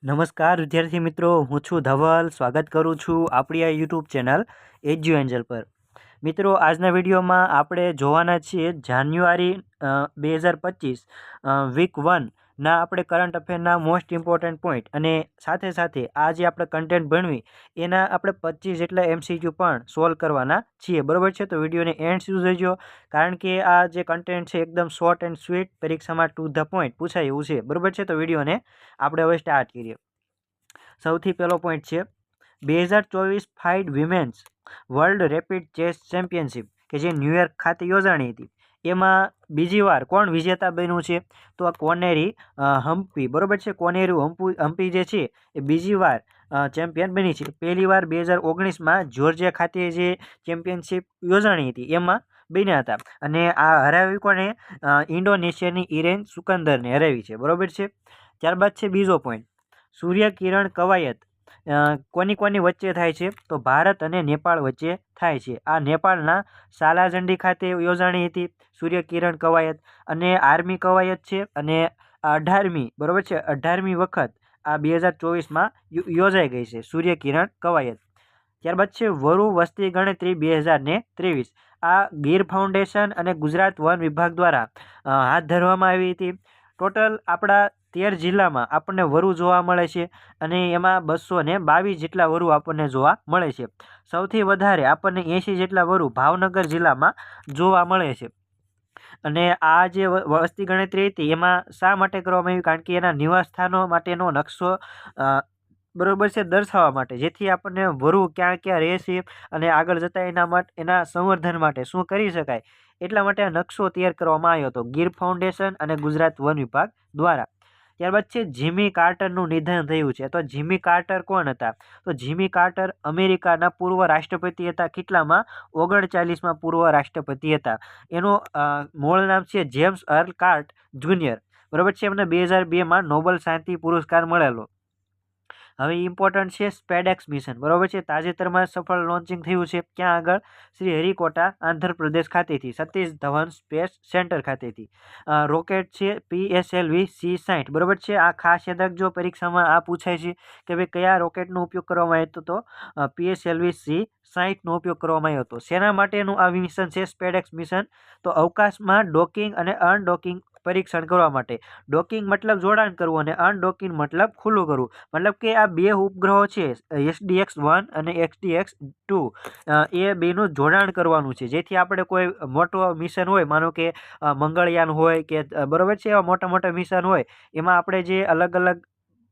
નમસ્કાર વિદ્યાર્થી મિત્રો, હું છું ધવલ. સ્વાગત કરું છું આપણી આ યુટ્યુબ ચેનલ એજ્યુ એન્જલ પર. મિત્રો, આજના વિડીયોમાં આપણે જોવાના છીએ જાન્યુઆરી 2025 વીક 1ના આપણે કરંટ અફેરના મોસ્ટ ઇમ્પોર્ટન્ટ પોઈન્ટ, અને સાથે સાથે આ જે આપણે કન્ટેન્ટ ભણવી એના આપણે 25 જેટલા MCQ પણ સોલ્વ કરવાના છીએ. બરાબર છે? તો વિડીયોને એન્ડ સુધી જોજો, કારણ કે આ જે કન્ટેન્ટ છે એકદમ શોર્ટ એન્ડ સ્વીટ, પરીક્ષામાં ટુ ધ પોઈન્ટ પૂછાય એવું છે. બરાબર છે? તો વિડીયોને આપણે હવે સ્ટાર્ટ કરીએ. સૌથી પહેલો પોઈન્ટ છે 2024 FIDE women's world rapid chess championship, કે જે ન્યુયોર્ક ખાતે યોજાણી હતી. એમાં બીજી વાર કોણ વિજેતા બન્યું છે? તો આ કોનેરી હમ્પી. બરાબર છે? કોનેરી હમ્પી જે છે એ બીજી વાર ચેમ્પિયન બની છે. પહેલી વાર 2019માં જોર્જિયા ખાતે જે ચેમ્પિયનશિપ યોજાણી હતી એમાં બન્યા હતા, અને આ હરાવી કોને? ઇન્ડોનેશિયાની ઇરેન સુકંદરને હરાવી છે. બરાબર છે? ત્યારબાદ છે બીજો પોઈન્ટ, સૂર્યકિરણ કવાયત કોની કોની વચ્ચે થાય છે? તો ભારત અને નેપાળ વચ્ચે થાય છે. આ નેપાળના સાલાજંડી ખાતે યોજાણી હતી સૂર્યકિરણ કવાયત, અને આર્મી કવાયત છે, અને 18મી, બરાબર છે, 18મી વખત આ 2024માં યોજાઈ ગઈ છે સૂર્યકિરણ કવાયત. ત્યારબાદ છે વરુ વસ્તી ગણતરી 2023. આ ગીર ફાઉન્ડેશન અને ગુજરાત વન વિભાગ દ્વારા હાથ ધરવામાં આવી હતી. ટોટલ આપણા 13 જિલ્લામાં આપણને વરુ જોવા મળે છે, અને એમાં 222 જેટલા વરુ આપણને જોવા મળે છે. સૌથી વધારે આપણને 80 જેટલા વરુ ભાવનગર જિલ્લામાં જોવા મળે છે. અને આ જે વસ્તી ગણતરી હતી એમાં શા માટે કરવામાં આવી? કારણ કે એના નિવાસ સ્થાનો માટેનો નકશો બરોબર છે દર્શાવવા માટે, જેથી આપણને વરુ ક્યાં ક્યાં રહેશે અને આગળ જતાં એના સંવર્ધન માટે શું કરી શકાય, એટલા માટે આ નકશો તૈયાર કરવામાં આવ્યો હતો ગીર ફાઉન્ડેશન અને ગુજરાત વન વિભાગ દ્વારા. ત્યારબાદ છે જીમી કાર્ટરનું નિધન થયું છે. તો જીમી કાર્ટર કોણ હતા? તો જીમી કાર્ટર અમેરિકાના પૂર્વ રાષ્ટ્રપતિ હતા. કેટલામાં? 39માં પૂર્વ રાષ્ટ્રપતિ હતા. એનું મૂળ નામ છે જેમ્સ અર્લ કાર્ટ જુનિયર. બરાબર છે? એમને 2002માં નોબેલ શાંતિ પુરસ્કાર મળેલો. હવે ઇમ્પોર્ટન્ટ છે સ્પેડેક્સ મિશન. બરાબર છે? તાજેતરમાં સફળ લોન્ચિંગ થયું છે. ક્યાં આગળ? શ્રી હરિકોટા, આંધ્રપ્રદેશ ખાતેથી, સતીશ ધવન સ્પેસ સેન્ટર ખાતેથી. રોકેટ છે PSLV C-60. બરાબર છે? આ ખાસ યાદ રાખજો, પરીક્ષામાં આ પૂછાય છે કે ભાઈ કયા રોકેટનો ઉપયોગ કરવામાં આવ્યો હતો? તો PSLV C-60નો ઉપયોગ કરવામાં આવ્યો હતો. શેના માટેનું આ મિશન છે સ્પેડેક્સ મિશન? તો અવકાશમાં ડોકિંગ અને અનડોકિંગ પરીક્ષણ કરવા માટે. ડોકિંગ મતલબ જોડાણ કરવું, અને અનડોકિંગ મતલબ ખુલ્લું કરવું. મતલબ કે આ બે ઉપગ્રહો છે SDX-1 અને SDX-2, એ બેનું જોડાણ કરવાનું છે, જેથી આપણે કોઈ મોટો મિશન હોય, માનો કે મંગળયાન હોય કે બરાબર છે, એવા મોટા મોટા મિશન હોય, એમાં આપણે જે અલગ અલગ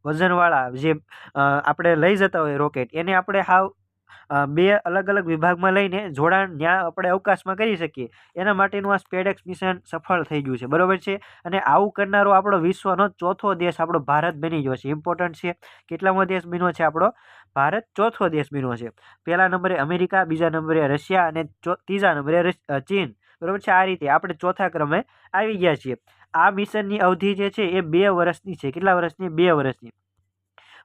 વજનવાળા જે આપણે લઈ જતા હોય રોકેટ, એને આપણે બે અલગ અલગ વિભાગમાં લઈને જોડાણ ત્યાં આપણે અવકાશમાં કરી શકીએ. એના માટેનું આ સ્પેડેક્સ મિશન સફળ થઈ ગયું છે. બરાબર છે? અને આવું કરનારો આપણો વિશ્વનો ચોથો દેશ આપણો ભારત બની ગયો છે. ઇમ્પોર્ટન્ટ છે. કેટલામો દેશ બન્યો છે આપણો ભારત? ચોથો દેશ બન્યો છે. પહેલા નંબરે અમેરિકા, બીજા નંબરે રશિયા, અને ત્રીજા નંબરે ચીન. બરાબર છે? આ રીતે આપણે ચોથા ક્રમે આવી ગયા છીએ. આ મિશનની અવધિ જે છે એ 2 વર્ષની છે. કેટલા વર્ષની? 2 વર્ષની.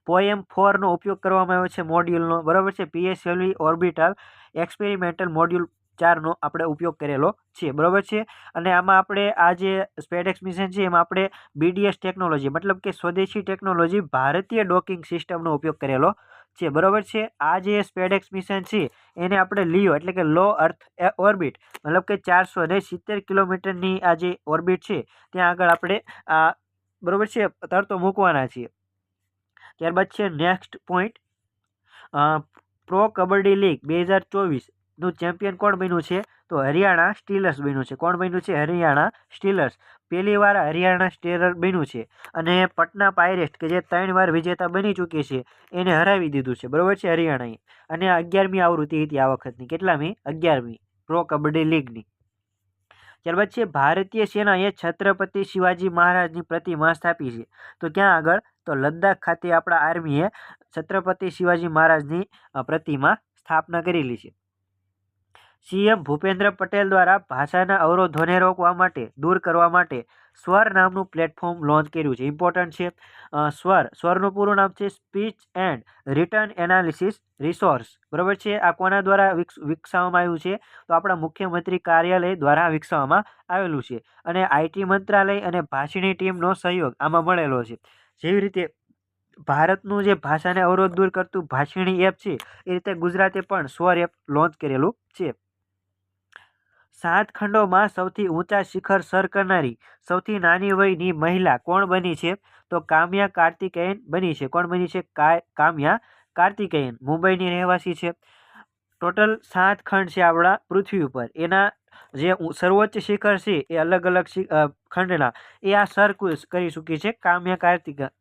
POEM-4નો ઉપયોગ કરવામાં આવ્યો છે મોડ્યુલનો. બરાબર છે? PSLV ઓર્બિટલ એક્સપેરિમેન્ટલ મોડ્યુલ 4નો આપણે ઉપયોગ કરેલો છે. બરાબર છે? અને આમાં આપણે આ જે સ્પેડેક્સ મિશન છે એમાં આપણે BDS ટેકનોલોજી, મતલબ કે સ્વદેશી ટેકનોલોજી, ભારતીય ડોકિંગ સિસ્ટમનો ઉપયોગ કરેલો છે. બરાબર છે? આ જે સ્પેડેક્સ મિશન છે એને આપણે લિયો, એટલે કે લો અર્થ ઓર્બિટ, મતલબ કે 470 કિલોમીટરની આ જે ઓર્બિટ છે ત્યાં આગળ આપણે બરાબર છે તરતો મૂકવાના છીએ. ત્યારબાદ છે next point, pro kabaddi league 2024નું ચેમ્પિયન કોણ બન્યું છે? તો હરિયાણા સ્ટીલર્સ બન્યું છે. કોણ બન્યું છે? હરિયાણા સ્ટીલર્સ. પહેલી વાર હરિયાણા સ્ટીલર બન્યું છે, અને પટના પાયરેટ્સ, કે જે 3 વાર વિજેતા બની ચૂકી છે, એને હરાવી દીધું છે. બરાબર છે? હરિયાણાએ. અને 11મી આવૃત્તિ હતી આ વખતની. કેટલામી? 11મી પ્રો કબડ્ડી લીગની. ત્યારબાદ છે ભારતીય સેનાએ છત્રપતિ શિવાજી મહારાજની પ્રતિમા સ્થાપી છે. તો ક્યાં આગળ? તો લદ્દાખ ખાતે આપણા આર્મીએ છત્રપતિ શિવાજી મહારાજની પ્રતિમા સ્થાપના કરેલી છે. CM ભૂપેન્દ્ર પટેલ દ્વારા ભાષાના અવરોધોને રોકવા માટે, દૂર કરવા માટે સ્વર નામનું પ્લેટફોર્મ લોન્ચ કર્યું છે. ઇમ્પોર્ટન્ટ છે. સ્વરનું પૂરું નામ છે speech and return analysis resource. બરાબર છે? આ કોના દ્વારા વિકસાવવામાં આવ્યું છે? તો આપણા મુખ્યમંત્રી કાર્યાલય દ્વારા વિકસાવવામાં આવેલું છે. અને IT મંત્રાલય અને ભાષીણી ટીમનો સહયોગ આમાં મળેલો છે. જેવી રીતે ભારતનું જે ભાષાને અવરોધ દૂર કરતું ભાષિણી એપ છે એ રીતે ગુજરાતે પણ સ્વર એપ લોન્ચ કરેલું છે. 7 ખંડોમાં સૌથી ઊંચા શિખર સર કરનારી સૌથી નાની વયની મહિલા કોણ બની છે? તો કામ્યા કાર્તિકેયન બની છે. કોણ બની છે? કામ્યા કાર્તિકેયન મુંબઈની રહેવાસી છે. ટોટલ 7 ખંડ છે આપણા પૃથ્વી ઉપર. એના જે સર્વોચ્ચ શિખર છે એ અલગ અલગ ખંડના એ આ સર કરી ચૂકી છે કામ્યા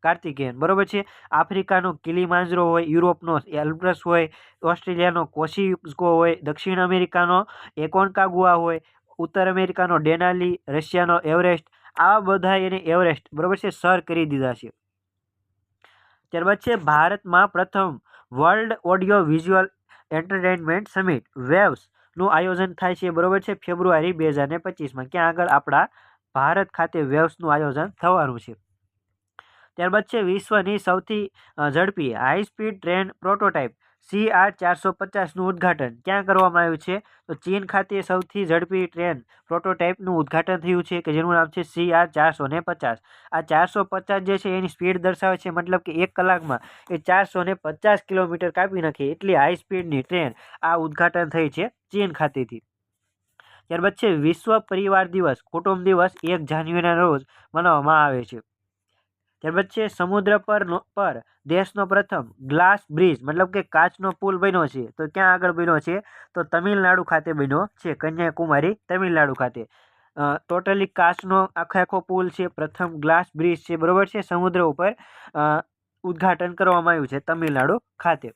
કાર્તિકેયન, બરોબર છે. આફ્રિકાનો કિલીમાંજરો હોય, યુરોપનો એલ્બ્રસ હોય, ઓસ્ટ્રેલિયાનો કોશિયુકો હોય, દક્ષિણ અમેરિકાનો એકોન્કાગુઆ હોય, ઉત્તર અમેરિકાનો ડેનાલી, રશિયાનો એવરેસ્ટ, આવા બધા એને એવરેસ્ટ, બરોબર છે, સર કરી દીધા છે. ત્યારબાદ છે ભારતમાં પ્રથમ world audio visual entertainment summit વેવ્સનું આયોજન થાય છે, બરોબર છે, ફેબ્રુઆરી 2025માં. ક્યાં આગળ? આપણા ભારત ખાતે વેવ્સનું આયોજન થવાનું છે. ત્યારબાદ છે વિશ્વની સૌથી ઝડપી હાઈ સ્પીડ ટ્રેન પ્રોટોટાઇપ CR450નું ઉદ્ઘાટન ક્યાં કરવામાં આવ્યું છે? તો ચીન ખાતે સૌથી ઝડપી ટ્રેન પ્રોટોટાઇપનું ઉદ્ઘાટન થયું છે કે જેનું નામ છે CR450. આ 450 જે છે એની સ્પીડ દર્શાવે છે, મતલબ કે 1 કલાકમાં એ 450 કિલોમીટર કાપી નાખે એટલી હાઈ સ્પીડની ટ્રેન આ ઉદ્ઘાટન થઈ છે ચીન ખાતેથી. ત્યારબાદ છે વિશ્વ પરિવાર દિવસ કુટુંબ દિવસ 1 જાન્યુઆરીના રોજ મનાવવામાં આવે છે. ત્યારબાદ છે સમુદ્ર પર દેશનો પ્રથમ ગ્લાસ બ્રિજ મતલબ કે કાચનો પુલ બન્યો છે. તો ક્યાં આગળ બન્યો છે? તો તમિલનાડુ ખાતે બન્યો છે, કન્યાકુમારી તમિલનાડુ ખાતે. ટોટલી કાચનો આખો પુલ છે, પ્રથમ ગ્લાસ બ્રિજ છે, બરોબર છે, સમુદ્ર ઉપર ઉદ્ઘાટન કરવામાં આવ્યું છે તમિલનાડુ ખાતે.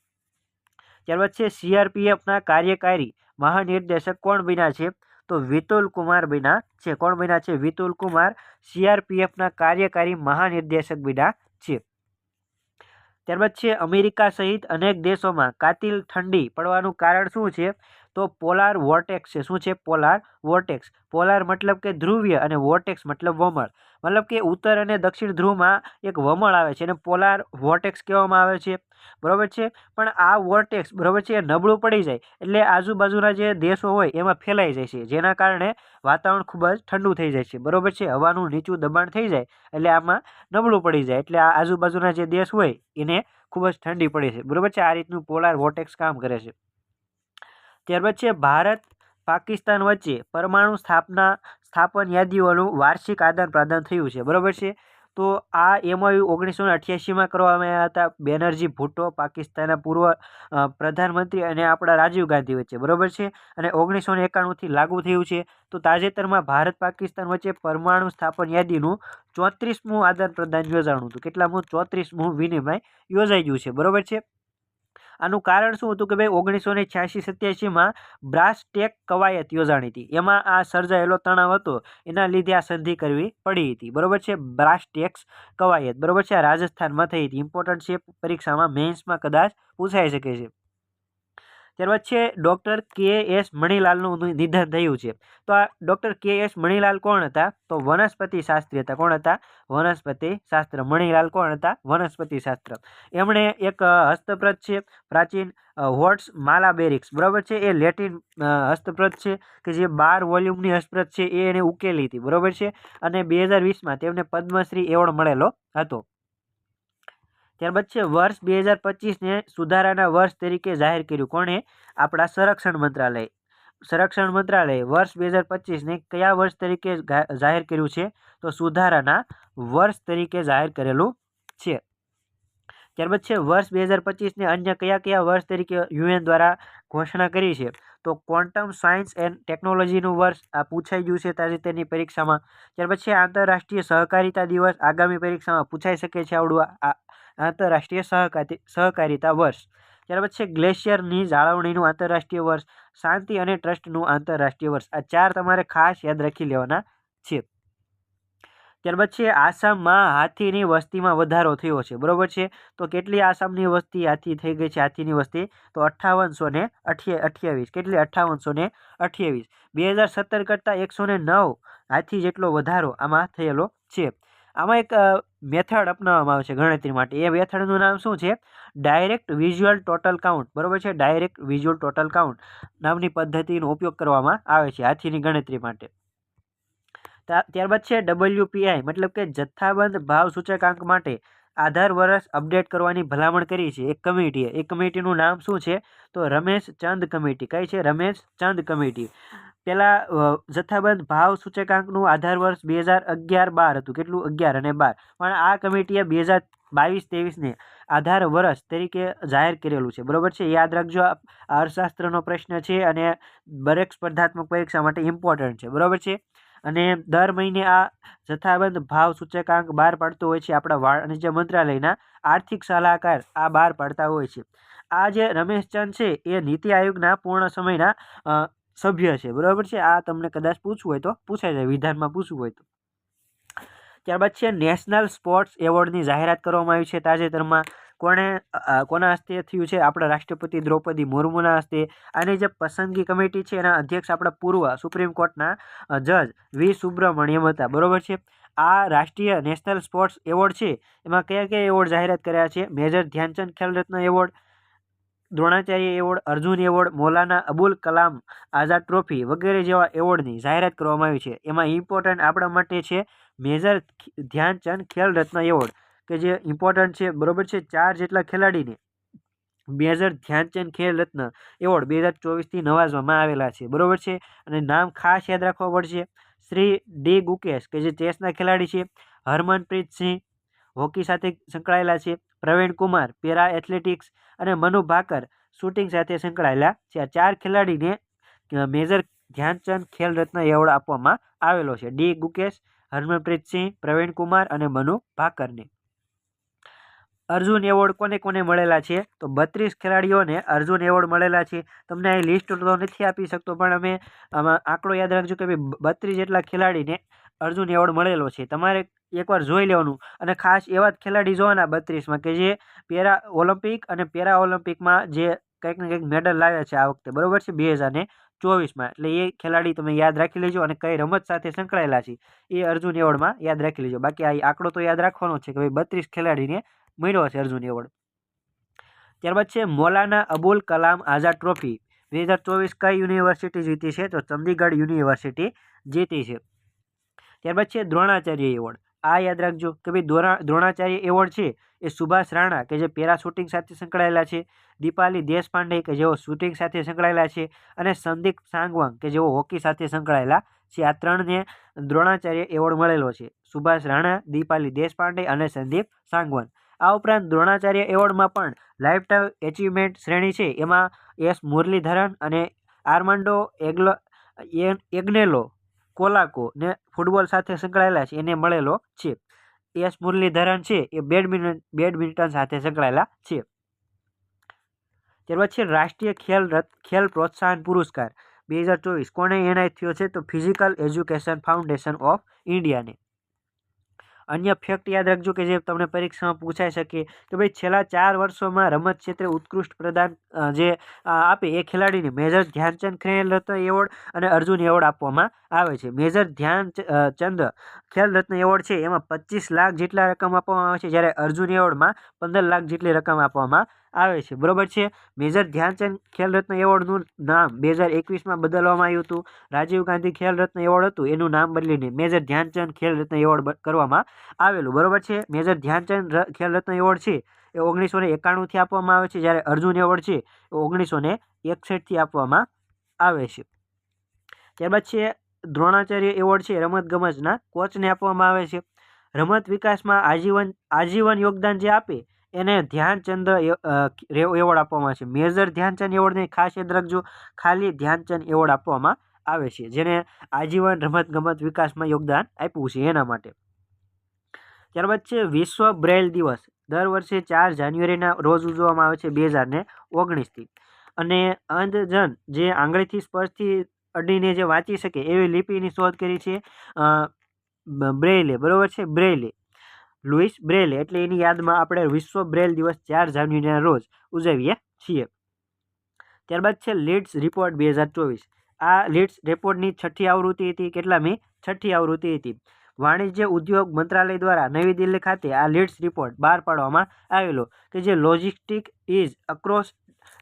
ત્યારબાદ છે CRPFના કાર્યકારી મહાનિર્દેશક કોણ બન્યા છે? તો વિતુલ કુમાર બન્યા છે. કોણ બન્યા છે? વિતુલ કુમાર CRPFના કાર્યકારી મહાનિર્દેશક બન્યા છે. ત્યારબાદ છે અમેરિકા સહિત અનેક દેશોમાં કાતિલ ઠંડી પડવાનું કારણ શું છે? તો પોલાર વોર્ટેક્સ છે. શું છે? Polar vortex. પોલાર મતલબ કે ધ્રુવીય અને વોર્ટેક્સ મતલબ વમળ. મતલબ કે ઉત્તર અને દક્ષિણ ધ્રુવમાં એક વમળ આવે છે અને પોલાર વોર્ટેક્સ કહેવામાં આવે છે, બરોબર છે. પણ આ વોર્ટેક્સ, બરોબર છે, નબળું પડી જાય એટલે આજુબાજુના જે દેશો હોય એમાં ફેલાઈ જાય છે, જેના કારણે વાતાવરણ ખૂબ જ ઠંડુ થઈ જાય છે, બરોબર છે. હવાનું નીચું દબાણ થઈ જાય એટલે આમાં નબળું પડી જાય એટલે આ આજુબાજુના જે દેશ હોય એને ખૂબ જ ઠંડી પડે છે, બરોબર છે. આ રીતનું પોલાર વોર્ટેક્સ કામ કરે છે. ત્યારબાદ છે ભારત પાકિસ્તાન વચ્ચે પરમાણુ સ્થાપન યાદીઓનું વાર્ષિક આદાન પ્રદાન થયું છે, બરોબર છે. તો આ MOU 1988માં કરવામાં આવ્યા હતા બેનર્જી ભુટ્ટો પાકિસ્તાનના પૂર્વ પ્રધાનમંત્રી અને આપણા રાજીવ ગાંધી વચ્ચે, બરોબર છે. અને 1991થી લાગુ થયું છે. તો તાજેતરમાં ભારત પાકિસ્તાન વચ્ચે પરમાણુ સ્થાપન યાદીનું 34મું આદાન પ્રદાન યોજાણું હતું. કેટલામું? 34મું વિનિમય યોજાઈ ગયું છે, બરોબર છે. આનું કારણ શું હતું કે ભાઈ 1986-87માં બ્રાસટેક કવાયત યોજાણી હતી, એમાં આ સર્જાયેલો તણાવ હતો એના લીધે આ સંધિ કરવી પડી હતી, બરોબર છે. બ્રાસટેક્સ કવાયત, બરોબર છે, આ રાજસ્થાનમાં થઈ હતી. ઇમ્પોર્ટન્ટ છે, પરીક્ષામાં મેન્સમાં કદાચ પૂછાઈ શકે છે. ત્યારબાદ છે ડૉક્ટર KS મણીલાલનું નિધન થયું છે. તો આ ડૉક્ટર KS મણીલાલ કોણ હતા? તો વનસ્પતિ શાસ્ત્રી હતા. કોણ હતા? વનસ્પતિ શાસ્ત્ર. મણીલાલ કોણ હતા? વનસ્પતિ શાસ્ત્ર. એમણે એક હસ્તપ્રત છે પ્રાચીન હોર્ટ્સ માલાબેરિક્સ, બરાબર છે, એ લેટિન હસ્તપ્રત છે કે જે 12 વોલ્યુમની હસ્તપ્રત છે એ એને ઉકેલી હતી, બરોબર છે. અને 2020માં તેમને પદ્મશ્રી એવોર્ડ મળેલો હતો. ત્યારબાદ છે વર્ષ 2025ને સુધારાના વર્ષ તરીકે જાહેર કર્યું. કોણે? આપણા સંરક્ષણ મંત્રાલય. સંરક્ષણ મંત્રાલયે વર્ષ 2025ને કયા વર્ષ તરીકે જાહેર કર્યું છે? તો સુધારાના વર્ષ તરીકે જાહેર કરેલું છે. ત્યારબાદ છે વર્ષ 2025ને અન્ય કયા વર્ષ તરીકે UN દ્વારા ઘોષણા કરી છે? તો ક્વોન્ટમ સાયન્સ એન્ડ ટેકનોલોજીનું વર્ષ આ પૂછાઈ ગયું છે તાજેતરની પરીક્ષામાં. ત્યાર પછી આંતરરાષ્ટ્રીય સહકારિતા દિવસ આગામી પરીક્ષામાં પૂછાઈ શકે છે આવડું આંતરરાષ્ટ્રીય સહકારિતા વર્ષ. ત્યાર પછી ગ્લેશિયરની જાળવણીનું આંતરરાષ્ટ્રીય વર્ષ, શાંતિ અને ટ્રસ્ટનું આંતરરાષ્ટ્રીય વર્ષ. આ 4 તમારે ખાસ યાદ રાખી લેવાના છે. ત્યારબાદ છે આસામમાં હાથીની વસ્તીમાં વધારો થયો છે, બરોબર છે. તો કેટલી આસામની વસ્તી હાથી થઈ ગઈ છે? હાથીની વસ્તી તો 5828. કેટલી? 5828. 2017 કરતાં 109 હાથી જેટલો વધારો આમાં થયેલો છે. આમાં એક મેથડ અપનાવવામાં આવે છે ગણતરી માટે. એ મેથડનું નામ શું છે? ડાયરેક્ટ વિઝ્યુઅલ ટોટલ કાઉન્ટ, બરોબર છે. ડાયરેક્ટ વિઝ્યુઅલ ટોટલ કાઉન્ટ નામની પદ્ધતિનો ઉપયોગ કરવામાં આવે છે હાથીની ગણતરી માટે. ત્યારબાદ છે WPI મતલબ કે જથ્થાબંધ ભાવ સૂચકાંક માટે આધાર વર્ષ અપડેટ કરવાની ભલામણ કરી છે એક કમિટીએ. એ કમિટીનું નામ શું છે? તો રમેશ ચંદ કમિટી. કઈ છે? રમેશ ચંદ કમિટી. પેલા જથ્થાબંધ ભાવ સૂચકાંકનું આધાર વર્ષ 2011-12 હતું. કેટલું? 11 અને 12. પણ આ કમિટીએ 2022-23ને આધાર વર્ષ તરીકે જાહેર કરેલું છે. બરોબર છે, યાદ રાખજો. આ અર્થશાસ્ત્રનો પ્રશ્ન છે અને દરેક સ્પર્ધાત્મક પરીક્ષા માટે ઇમ્પોર્ટન્ટ છે. બરોબર છે. અને દર મહિને આ જથ્થાબંધ ભાવ સૂચકાંક બહાર પાડતો હોય છે આપણા વાણિજ્ય મંત્રાલયના આર્થિક સલાહકાર આ બહાર પાડતા હોય છે. આ જે રમેશચંદ છે એ નીતિ આયોગના પૂર્ણ સમયના સભ્ય છે. બરાબર છે. આ તમને કદાચ પૂછવું હોય તો પૂછાઈ જાય, વિધાનમાં પૂછવું હોય તો. ત્યારબાદ છે નેશનલ સ્પોર્ટ્સ એવોર્ડની જાહેરાત કરવામાં આવી છે તાજેતરમાં. કોના હસ્તે થયું છે? આપણા રાષ્ટ્રપતિ દ્રૌપદી મુર્મુના હસ્તે. આની જે પસંદગી કમિટી છે એના અધ્યક્ષ આપણા પૂર્વ સુપ્રીમ કોર્ટના જજ વી સુબ્રમણ્યમ હતા. બરોબર છે. આ રાષ્ટ્રીય નેશનલ સ્પોર્ટ્સ એવોર્ડ છે એમાં કયા કયા એવોર્ડ જાહેરાત કર્યા છે? Major Dhyanchand Khel Ratna award, Dronacharya award, Arjuna award, Maulana Abul Kalam Azad trophy વગેરે જેવા એવોર્ડની જાહેરાત કરવામાં આવી છે. એમાં ઇમ્પોર્ટન્ટ આપણા માટે છે મેજર ધ્યાનચંદ ખેલ રત્ન એવોર્ડ, કે જે ઇમ્પોર્ટન્ટ છે. બરોબર છે. 4 જેટલા ખેલાડીને મેજર ધ્યાનચંદ ખેલ રત્ન એવોર્ડ 2024થી નવાજવામાં આવેલા છે. બરોબર છે. અને નામ ખાસ યાદ રાખવા પડશે. શ્રી ડી ગુકેશ, કે જે ચેસના ખેલાડી છે. હરમનપ્રીત સિંહ હોકી સાથે સંકળાયેલા છે. પ્રવીણ કુમાર પેરા એથ્લેટિક્સ અને મનુ ભાકર શૂટિંગ સાથે સંકળાયેલા છે. આ 4 ખેલાડીને મેજર ધ્યાનચંદ ખેલ રત્ન એવોર્ડ આપવામાં આવેલો છે. ડી ગુકેશ, હરમનપ્રીત સિંહ, પ્રવીણ કુમાર અને મનુ ભાકરને. અર્જુન એવોર્ડ કોને કોને મળેલા છે? તો 32 ખેલાડીઓને અર્જુન એવોર્ડ મળેલા છે. તમને અહીં લિસ્ટ તો નથી આપી શકતો, પણ અમે આમાં આંકડો યાદ રાખજો કે 32 જેટલા ખેલાડીને અર્જુન એવોર્ડ મળેલો છે. તમારે એકવાર જોઈ લેવાનું. અને ખાસ એવા જ ખેલાડી જોવાના 32માં કે જે પેરા ઓલિમ્પિક અને પેરા ઓલિમ્પિકમાં જે કંઈક ને કંઈક મેડલ લાવ્યા છે આ વખતે. બરોબર છે, 2024માં. એટલે એ ખેલાડી તમે યાદ રાખી લેજો અને કઈ રમત સાથે સંકળાયેલા છે એ અર્જુન એવોર્ડમાં યાદ રાખી લેજો. બાકી આ આંકડો તો યાદ રાખવાનો છે કે ભાઈ 32 ખેલાડીને મળ્યો છે અર્જુન એવોર્ડ. ત્યારબાદ છે મૌલાના અબુલ કલામ આઝાદ ટ્રોફી 2024 કઈ યુનિવર્સિટી જીતી છે? તો ચંદીગઢ યુનિવર્સિટી જીતી છે. ત્યારબાદ છે દ્રોણાચાર્ય એવોર્ડ. આ યાદ રાખજો કે ભાઈ દ્રોણાચાર્ય એવોર્ડ છે એ સુભાષ રાણા, કે જે પેરા શૂટિંગ સાથે સંકળાયેલા છે. દીપાલી દેશપાંડે, કે જેઓ શૂટિંગ સાથે સંકળાયેલા છે. અને સંદીપ સાંગવાંગ, કે જેઓ હોકી સાથે સંકળાયેલા છે. આ 3ને દ્રોણાચાર્ય એવોર્ડ મળેલો છે. સુભાષ રાણા, દીપાલી દેશપાંડે અને સંદીપ સાંગવાન. આ ઉપરાંત દ્રોણાચાર્ય એવોર્ડમાં પણ લાઈફ ટાઈમ એચિવમેન્ટ શ્રેણી છે એમાં એસ મુરલીધરન અને આર્માન્ડો એગ્નેલો કોલાકો ને ફૂટબોલ સાથે સંકળાયેલા છે એને મળેલો છે. એસ મુરલીધરન છે એ બેડમિન્ટન સાથે સંકળાયેલા છે. ત્યારબાદ છે રાષ્ટ્રીય ખેલ પ્રોત્સાહન પુરસ્કાર 2024 કોને એનાયત થયો છે? તો ફિઝિકલ એજ્યુકેશન ફાઉન્ડેશન ઓફ ઇન્ડિયાને. અન્ય ફેક્ટ યાદ રાખજો કે જે તમને પરીક્ષામાં પૂછાઈ શકે કે ભાઈ છેલ્લા 4 વર્ષોમાં રમત ક્ષેત્રે ઉત્કૃષ્ટ પ્રદાન જે આપે એ ખેલાડીને મેજર ધ્યાનચંદ ખેલ રત્ન એવોર્ડ અને અર્જુન એવોર્ડ આપવામાં આવે છે. મેજર ધ્યાનચંદ ખેલ રત્ન એવોર્ડ છે એમાં 25 લાખ જેટલા રકમ આપવામાં આવે છે, જ્યારે અર્જુન એવોર્ડમાં 15 લાખ જેટલી રકમ આપવામાં આવે છે. બરોબર છે. મેજર ધ્યાનચંદ ખેલ રત્ન એવોર્ડનું નામ 2021માં બદલવામાં આવ્યું હતું. રાજીવ ગાંધી ખેલ રત્ન એવોર્ડ હતું એનું નામ બદલીને મેજર ધ્યાનચંદ ખેલ રત્ન એવોર્ડ કરવામાં આવેલું. બરોબર છે. મેજર ધ્યાનચંદ ખેલ રત્ન એવોર્ડ છે એ 1991થી આપવામાં આવે છે, જ્યારે અર્જુન એવોર્ડ છે એ 1961થી આપવામાં આવે છે. ત્યારબાદ છે દ્રોણાચાર્ય એવોર્ડ છે રમત ગમતના કોચને આપવામાં આવે છે. રમત વિકાસમાં આજીવન યોગદાન જે આપે એને ધ્યાનચંદ એવોર્ડ આપવામાં આવે છે. મેજર ધ્યાનચંદ એવોર્ડને ખાસ યાદ રાખજો, ખાલી ધ્યાનચંદ એવોર્ડ આપવામાં આવે છે જેને આજીવન રમત ગમત વિકાસમાં યોગદાન આપ્યું છે એના માટે. ત્યારબાદ છે વિશ્વ બ્રેલ દિવસ. દર વર્ષે 4 જાન્યુઆરીના રોજ ઉજવવામાં આવે છે 2019થી. અને અંધજન જે આંગળીથી સ્પર્શથી અડીને જે વાંચી શકે એવી લિપિની શોધ કરી છે બ્રેઇલે. બરોબર છે, બ્રેઇલે, લુઈસ બ્રેઇલે. એટલે એની યાદમાં આપણે વિશ્વ બ્રેલ દિવસ 4 જાન્યુઆરીના રોજ ઉજવીએ છીએ. ત્યારબાદ છે લીડ્સ રિપોર્ટ 2024. આ લીડ્સ રિપોર્ટની 6ઠ્ઠી આવૃત્તિ હતી. કેટલામી? 6ઠ્ઠી આવૃત્તિ હતી. વાણિજ્ય ઉદ્યોગ મંત્રાલય દ્વારા નવી દિલ્હી ખાતે આ લીડ્સ રિપોર્ટ બહાર પાડવામાં આવેલો કે જે logistic is across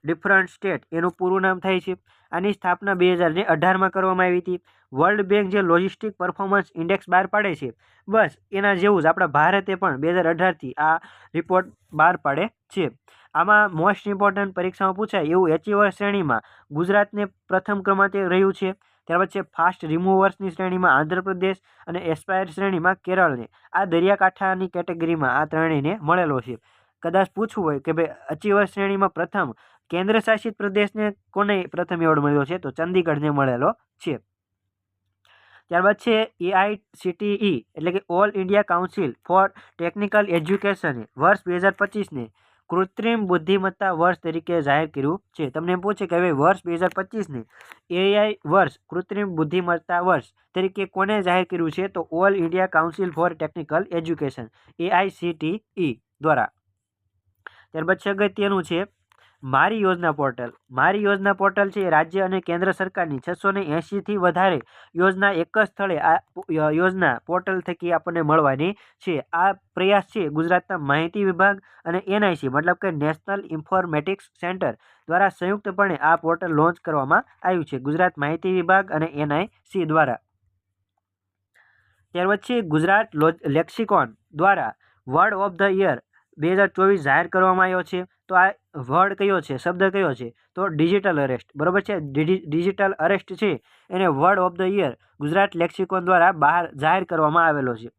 different state એનું પૂરું નામ થાય છે. આની સ્થાપના 2018માં કરવામાં આવી હતી. વર્લ્ડ બેંક જે લોજિસ્ટિક પરફોર્મન્સ ઇન્ડેક્સ બહાર પાડે છે, બસ એના જેવું જ આપણા ભારતે પણ 2018થી આ રિપોર્ટ બહાર પાડે છે. આમાં મોસ્ટ ઇમ્પોર્ટન્ટ પરીક્ષામાં પૂછાય એવું એચીવર શ્રેણીમાં ગુજરાતને પ્રથમ ક્રમાંકે રહ્યું છે. ત્યારબાદ છે ફાસ્ટ રિમૂવર્સની શ્રેણીમાં આંધ્રપ્રદેશ અને એસ્પાયર શ્રેણીમાં કેરળને. આ દરિયાકાંઠાની કેટેગરીમાં આ ત્રણેયને મળેલો છે. કદાચ પૂછવું હોય કે ભાઈ અચીવર શ્રેણીમાં પ્રથમ કેન્દ્ર શાસિત પ્રદેશને કોને પ્રથમ એવોર્ડ મળ્યો છે, તો ચંદીગઢને મળેલો છે. ત્યારબાદ છે AICTE એટલે કે all India council for technical એજ્યુકેશને વર્ષ 2025ને કૃત્રિમ બુદ્ધિમત્તા વર્ષ તરીકે જાહેર કર્યું છે. તમને એમ પૂછે કે હવે વર્ષ 2025ને AI વર્ષ કૃત્રિમ બુદ્ધિમત્તા વર્ષ તરીકે કોને જાહેર કર્યું છે, તો all India council for technical education AICTE દ્વારા. ત્યારબાદ છે અગત્યનું છે મારી યોજના પોર્ટલ. મારી યોજના પોર્ટલ છે રાજ્ય અને કેન્દ્ર સરકારની 680થી વધારે યોજના એક જ સ્થળે આ યોજના પોર્ટલ થકી આપણને મળવાની છે. આ પ્રયાસ છે ગુજરાતના માહિતી વિભાગ અને NIC મતલબ કે નેશનલ ઇન્ફોર્મેટિક્સ સેન્ટર દ્વારા સંયુક્તપણે આ પોર્ટલ લોન્ચ કરવામાં આવ્યું છે, ગુજરાત માહિતી વિભાગ અને NIC દ્વારા. ત્યાર પછી ગુજરાત લેક્સિકોન દ્વારા વર્ડ ઓફ ધ યર 2024 જાહેર કરવામાં આવ્યો છે. તો આ વર્ડ કયો છે, શબ્દ કયો છે, તો ડિજિટલ અરેસ્ટ. બરોબર છે, ડિજિટલ અરેસ્ટ છે એને word of the year Gujarat lexicon દ્વારા બહાર જાહેર કરવામાં આવેલો છે.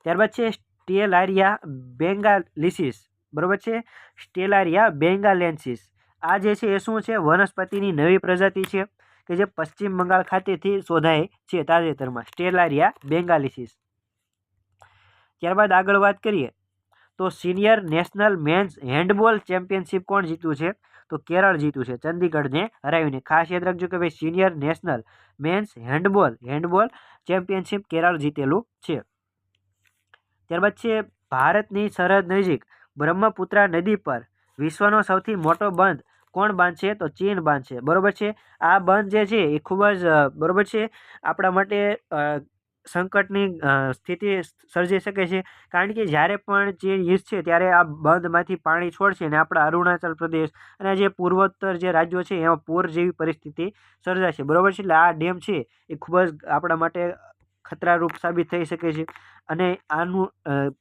ત્યારબાદ છે સ્ટેલારિયા બેંગાલિસિસ. બરોબર છે, સ્ટેલારિયા બેંગાલેન્સિસ. આ જે છે એ શું છે, વનસ્પતિની નવી પ્રજાતિ છે કે જે પશ્ચિમ બંગાળ ખાતેથી શોધાય છે તાજેતરમાં, સ્ટેલારિયા બેંગાલિસિસ. ત્યારબાદ આગળ વાત કરીએ તો senior national men's handball championship કોણ જીત્યું છે, તો કેરળ જીત્યું છે ચંદીગઢને હરાવીને. ખાસ યાદ રાખજો કે ભાઈ senior national men's handball championship Kerala જીતેલું છે. ત્યારબાદ છે ભારતની સરહદ નજીક બ્રહ્મપુત્રા નદી પર વિશ્વનો સૌથી મોટો બંધ કોણ બાંધશે, તો ચીન બાંધશે. બરોબર છે, આ બંધ જે છે એ ખૂબ જ બરોબર છે આપણા માટે સંકટની સ્થિતિ સર્જી શકે છે, કારણ કે જ્યારે પણ ચીન ઈચ્છશે ત્યારે આ બંધમાંથી પાણી છોડશે અને આપણા અરુણાચલ પ્રદેશ અને જે પૂર્વોત્તર જે રાજ્યો છે એમાં પૂર જેવી પરિસ્થિતિ સર્જાશે. બરોબર છે, એટલે આ ડેમ છે એ ખૂબ જ આપણા માટે ખતરારૂપ સાબિત થઈ શકે છે. અને આનું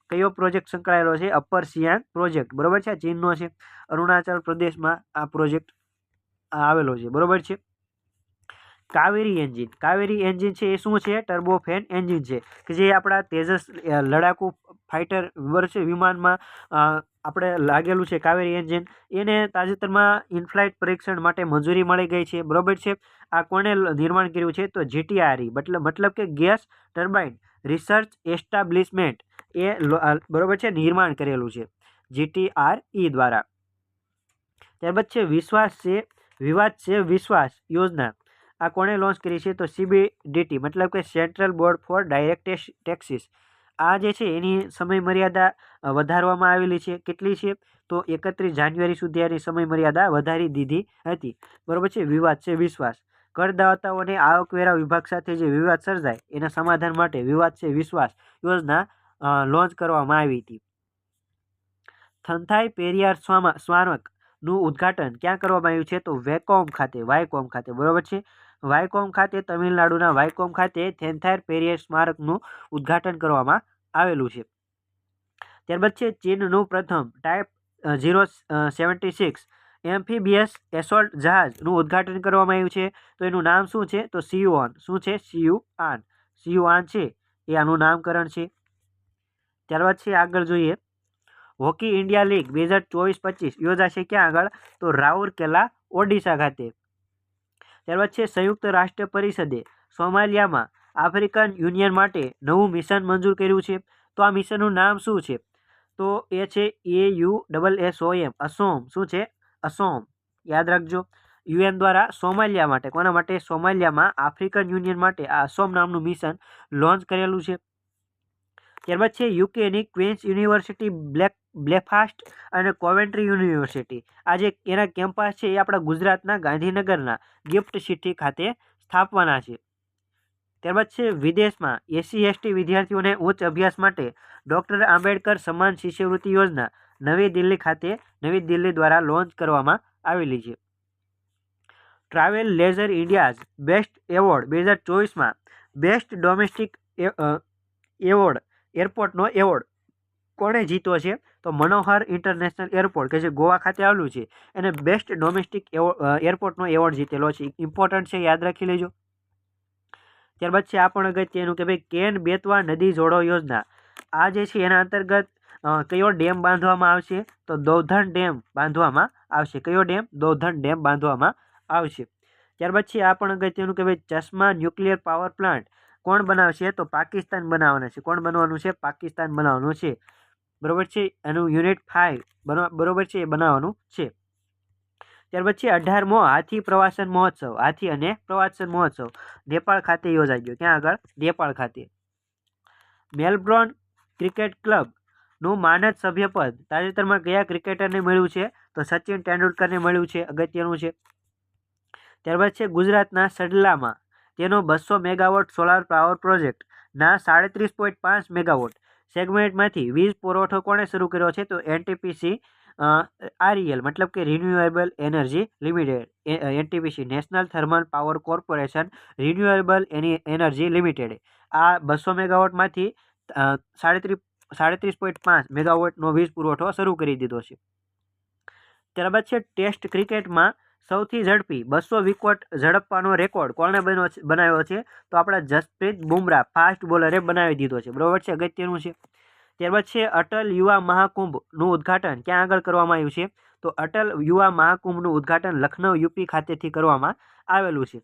કયો પ્રોજેક્ટ સંકળાયેલો છે, અપર સિયાંગ પ્રોજેક્ટ. બરોબર છે, ચીનનો છે, અરુણાચલ પ્રદેશમાં આ પ્રોજેક્ટ આવેલો છે. બરોબર છે. કાવેરી એન્જિન છે એ શું છે, ટર્બોફેન એન્જિન છે કે જે આપણા તેજસ લડાકુ ફાઇટર વર્ષે વિમાનમાં આપણે લાગેલું છે કાવેરી એન્જિન. એને તાજેતરમાં ઇનફ્લાઇટ પરીક્ષણ માટે મંજૂરી મળી ગઈ છે. બરોબર છે, આ કોણે નિર્માણ કર્યું છે, તો GTRE મતલબ કે ગેસ ટર્બાઇન રિસર્ચ એસ્ટાબ્લિશમેન્ટ એ બરોબર છે નિર્માણ કરેલું છે GTRE દ્વારા. ત્યારબાદ છે વિવાદ છે વિશ્વાસ યોજના. આ કોણે લોન્ચ કરી છે, તો CBDT મતલબ કે central board four direct taxes. આ જે છે એની સમય મર્યાદા વધારવામાં આવેલી છે. કેટલી છે, તો 31 જાન્યુઆરી સુધી આની સમય મર્યાદા વધારી દીધી હતી. બરોબર છે, વિવાદ છે વિશ્વાસ. કરદાતાઓને આવકવેરા વિભાગ સાથે જે વિવાદ સર્જાય એના સમાધાન માટે વિવાદ છે વિશ્વાસ યોજના લોન્ચ કરવામાં આવી હતી. થંથાઈ પેરિયાર સ્મારકનું ઉદ્ઘાટન ક્યાં કરવામાં આવ્યું છે, તો વાયકોમ ખાતે. બરોબર છે, વાયકોમ ખાતે, તમિલનાડુના વાયકોમ ખાતે થેન્થાઈ પેરિયાર સ્મારકનું ઉદ્ઘાટન કરવામાં આવેલું છે. ત્યારબાદ છે ચીનનું પ્રથમ ટાઇપ 076 એમ્ફીબિયસ એસોલ્ટ જહાજનું ઉદ્ઘાટન કરવામાં આવ્યું છે. તો એનું નામ શું છે, તો સિયુઆન. શું છે, સિયુઆન છે એ આનું નામકરણ છે. ત્યારબાદ છે આગળ જોઈએ હોકી ઇન્ડિયા લીગ 2024-25 યોજાશે ક્યાં આગળ, તો રાઉરકેલા ઓડિશા ખાતે. ત્યારબાદ છે સંયુક્ત રાષ્ટ્ર પરિષદે સોમાલિયામાં આફ્રિકન યુનિયન માટે નવું મિશન મંજૂર કર્યું છે. તો આ મિશનનું નામ શું છે, તો એ છે AUSSOM અસોમ. શું છે, અસોમ. યાદ રાખજો, UN દ્વારા સોમાલિયા માટે, કોના માટે, સોમાલિયામાં આફ્રિકન યુનિયન માટે આ અસોમ નામનું મિશન લોન્ચ કરેલું છે. ત્યારબાદ છે યુકેની ક્વીન્સ યુનિવર્સિટી બ્લેકફાસ્ટ અને કોવેન્ટ્રી યુનિવર્સિટી. આ જે એના કેમ્પસ છે એ આપણા ગુજરાતના ગાંધીનગરના ગિફ્ટ સિટી ખાતે સ્થાપવાના છે. ત્યારબાદ છે વિદેશમાં SC ST વિદ્યાર્થીઓને ઉચ્ચ અભ્યાસ માટે ડૉક્ટર આંબેડકર સમાન શિષ્યવૃત્તિ યોજના નવી દિલ્હી દ્વારા લોન્ચ કરવામાં આવેલી છે. Travel leisure India's best award 2024માં બેસ્ટ ડોમેસ્ટિક એરપોર્ટનો એવોર્ડ કોણે જીત્યો છે? તો મનોહર ઇન્ટરનેશનલ એરપોર્ટ કે જે ગોવા ખાતે આવેલું છે એને બેસ્ટ ડોમેસ્ટિક એરપોર્ટનો એવોર્ડ જીતેલો છે. ઇમ્પોર્ટન્ટ છે, યાદ રાખી લેજો. ત્યારબાદ છે આ પણ અગત્યનું કે ભાઈ કેન બેતવા નદી જોડો યોજના. આ જે છે એના અંતર્ગત કયો ડેમ બાંધવામાં આવશે? તો દૌધન ડેમ બાંધવામાં આવશે. કયો ડેમ? દૌધન ડેમ બાંધવામાં આવશે. ત્યારબાદ છે આ પણ અગત્યનું કે ભાઈ ચશ્મા ન્યુક્લિયર પાવર પ્લાન્ટ કોણ બનાવશે? તો પાકિસ્તાન બનાવવાના છે. કોણ બનવાનું છે? પાકિસ્તાન બનાવવાનું છે. બરોબર છે. એનું યુનિટ 5 બરોબર છે, એ બનાવવાનું છે. ત્યારબાદ છે 18મો હાથી પ્રવાસન મહોત્સવ. હાથી અને પ્રવાસન મહોત્સવ નેપાળ ખાતે યોજાઈ ગયો. ક્યાં આગળ? નેપાળ ખાતે. મેલબોર્ન ક્રિકેટ ક્લબનું માનદ સભ્યપદ તાજેતરમાં કયા ક્રિકેટરને મળ્યું છે? તો સચિન તેંડુલકરને મળ્યું છે. અગત્યનું છે. ત્યારબાદ છે ગુજરાતના સડલામાં તેનો 200 મેગાવોટ સોલાર પાવર પ્રોજેક્ટના 37.5 મેગાવોટ સેગમેન્ટમાંથી વીજ પુરવઠો કોણે શરૂ કર્યો છે? તો એનટીપીસી REL મતલબ કે renewable energy limited. NTPC national thermal power corporation renewable energy લિમિટેડે આ 200 મેગાવોટમાંથી 37.5 મેગાવોટનો વીજ પુરવઠો શરૂ કરી દીધો છે. ત્યારબાદ છે ટેસ્ટ ક્રિકેટમાં સૌથી ઝડપી 200 વિકેટ ઝડપવાનો રેકોર્ડ કોણે બનાવ્યો છે? તો આપણા જસપ્રીત બુમરાહ ફાસ્ટ બોલરે બનાવી દીધો છે. બરોબર છે, અગત્યનું છે. ત્યારબાદ છે અટલ યુવા મહાકુંભનું ઉદ્ઘાટન ક્યાં આગળ કરવામાં આવ્યું છે? તો અટલ યુવા મહાકુંભનું ઉદ્ઘાટન લખનઉ યુપી ખાતેથી કરવામાં આવેલું છે.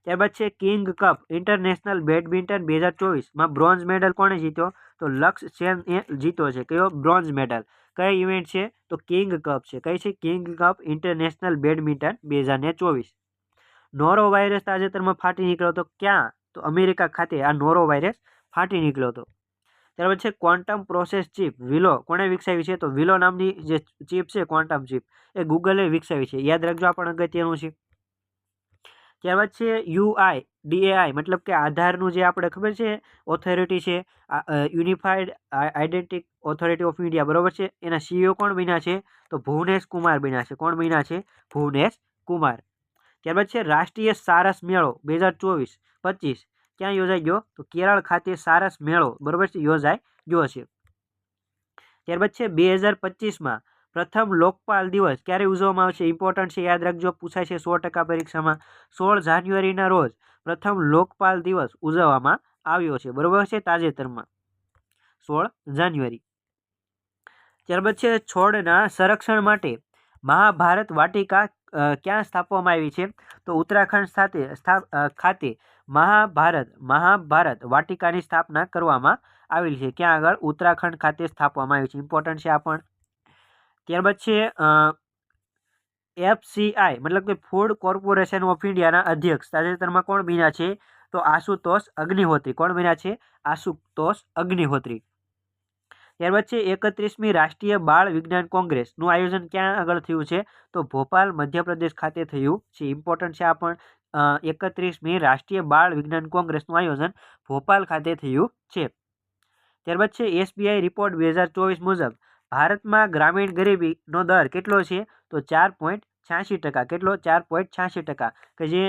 ત્યારબાદ છે કિંગ કપ ઇન્ટરનેશનલ બેડમિન્ટન 2024માં બ્રોન્ઝ મેડલ કોણે જીત્યો? તો લક્ષ્ય સેન જીત્યો છે. કયો? Bronze medal. કઈ ઇવેન્ટ છે? તો કિંગ કપ છે. કઈ છે? King cup international badminton 2024. Norovirus તાજેતરમાં ફાટી નીકળ્યો હતો. ક્યાં? તો અમેરિકા ખાતે આ નોરો વાયરસ ફાટી નીકળ્યો હતો. ત્યારબાદ છે ક્વોન્ટમ પ્રોસેસ ચિપ વિલો કોણે વિકસાવી છે? તો વિલો નામની જે ચિપ છે ક્વોન્ટમ ચિપ એ ગૂગલે વિકસાવી છે. યાદ રાખજો, આ પણ અગત્યનું છે. ત્યારબાદ છે UIDAI મતલબ કે આધારનું જે આપણે ખબર છે ઓથોરિટી છે, unified identity authority of India. બરોબર છે. એના CEO કોણ બન્યા છે? તો ભુવનેશ કુમાર બન્યા છે. કોણ બન્યા છે? ભુવનેશ કુમાર. ત્યારબાદ છે રાષ્ટ્રીય સારસ મેળો 2024-25 ક્યાં યોજાઈ ગયો? તો કેરળ ખાતે સારસ મેળો બરોબર છે યોજાઈ ગયો છે. ત્યારબાદ છે 2025માં પ્રથમ લોકપાલ દિવસ ક્યારે ઉજવવામાં આવશે? ઇમ્પોર્ટન્ટ છે, યાદ રાખજો, પૂછાય છે 100% પરીક્ષામાં. 16 જાન્યુઆરીના રોજ પ્રથમ લોકપાલ દિવસ ઉજવવામાં આવ્યો છે. બરોબર છે, તાજેતરમાં 16 જાન્યુઆરી. ત્યારબાદ છે છોડના સંરક્ષણ માટે મહાભારત વાટિકા ક્યાં સ્થાપવામાં આવી છે? તો ઉત્તરાખંડ ખાતે મહાભારત વાટિકાની સ્થાપના કરવામાં આવેલી છે. ક્યાં આગળ? ઉત્તરાખંડ ખાતે સ્થાપવામાં આવી છે. ઇમ્પોર્ટન્ટ છે આ પણ. ત્યારબાદ છે FCI મતલબ કે ફૂડ કોર્પોરેશન ઓફ ઇન્ડિયાના અધ્યક્ષ તાજેતરમાં કોણ બન્યા છે? તો આશુતોષ અગ્નિહોત્રી. કોણ બન્યા છે? આશુતોષ અગ્નિહોત્રી. ત્યારબાદ છે 31મી રાષ્ટ્રીય બાળ વિજ્ઞાન કોંગ્રેસનું આયોજન ક્યાં આગળ થયું છે? તો ભોપાલ મધ્યપ્રદેશ ખાતે થયું છે. ઇમ્પોર્ટન્ટ છે આ પણ. 31મી રાષ્ટ્રીય બાળ વિજ્ઞાન કોંગ્રેસનું આયોજન ભોપાલ ખાતે થયું છે. ત્યારબાદ છે SBI રિપોર્ટ 2024 મુજબ ભારતમાં ગ્રામીણ ગરીબીનો દર કેટલો છે? તો 4.86%. કેટલો? 4.86%. કે જે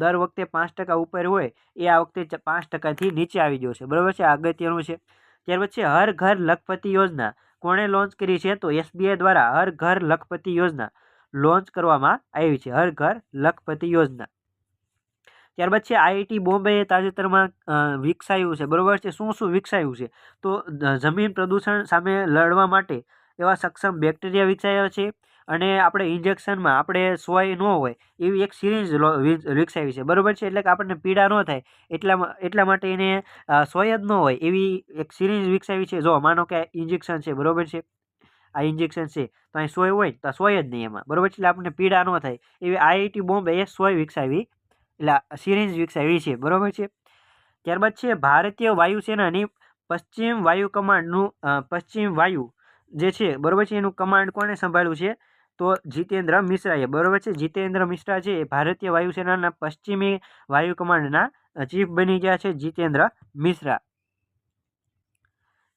દર વખતે 5% ઉપર હોય એ આ વખતે 5%થી નીચે આવી ગયો છે. બરોબર છે, અગત્યનું છે. ત્યારબાદ છે હર ઘર લખપતિ યોજના કોણે લોન્ચ કરી છે? તો SBI દ્વારા હર ઘર લખપતિ યોજના લોન્ચ કરવામાં આવી છે. હર ઘર લખપતિ યોજના. ત્યારબાદ છે IIT બોમ્બે તાજેતરમાં વિકસાયું છે. બરોબર છે. શું વિકસાયું છે? તો જમીન પ્રદૂષણ સામે લડવા માટે એવા સક્ષમ બેક્ટેરિયા વિકસાયા છે. અને આપણે ઇન્જેક્શનમાં આપણે સોય ન હોય એવી એક સિરીંજ વિકસાવી છે. બરોબર છે. એટલે કે આપણને પીડા ન થાય એટલા માટે એને સોય જ ન હોય એવી એક સિરીંજ વિકસાવી છે. જો માનો કે ઇન્જેક્શન છે, બરોબર છે, આ ઇન્જેક્શન છે તો અહીં સોય હોય તો સોય જ નહીં એમાં. બરોબર છે. એટલે આપણને પીડા ન થાય એવી IIT બોમ્બે સોય વિકસાવી એટલે સિરીંજ વિકસાવી છે. બરોબર છે. ત્યારબાદ છે ભારતીય વાયુસેનાની પશ્ચિમ વાયુ કમાન્ડનું પશ્ચિમ વાયુ જે છે, બરોબર છે, એનું કમાન્ડ કોણે સંભાળ્યું છે? તો જીતેન્દ્ર મિશ્રાએ. બરોબર છે. જીતેન્દ્ર મિશ્રા છે એ ભારતીય વાયુસેનાના પશ્ચિમી વાયુ કમાન્ડના ચીફ બની ગયા છે. જીતેન્દ્ર મિશ્રા.